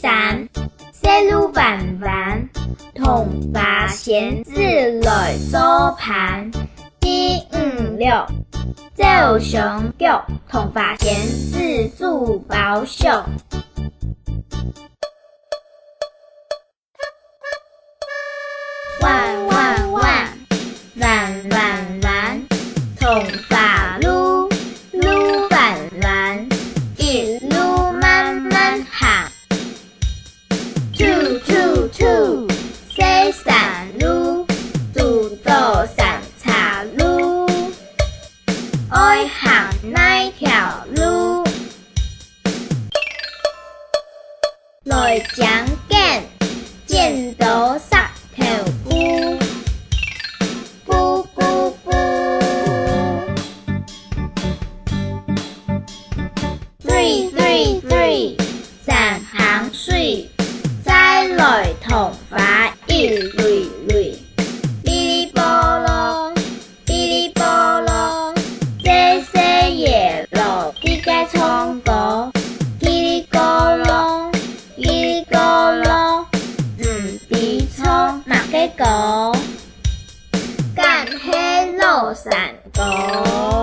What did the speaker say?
散，細路彎彎，同花仙子來做伴。第5、6，走上腳，同花仙子珠寶箱。彎彎彎，彎彎彎，同花路，路彎彎，一路慢慢行。兔兔兔，西山路，渡到三岔路，愛行哪條路？來講見，見到十條菇，菇菇菇。3 三行水，再來同花一蕊蕊。哩哩波羅，哩哩波羅，這些夜路啲嘅唱歌，哩哩個咯，哩哩個咯，唔知唱乜嘅歌，間係老山歌。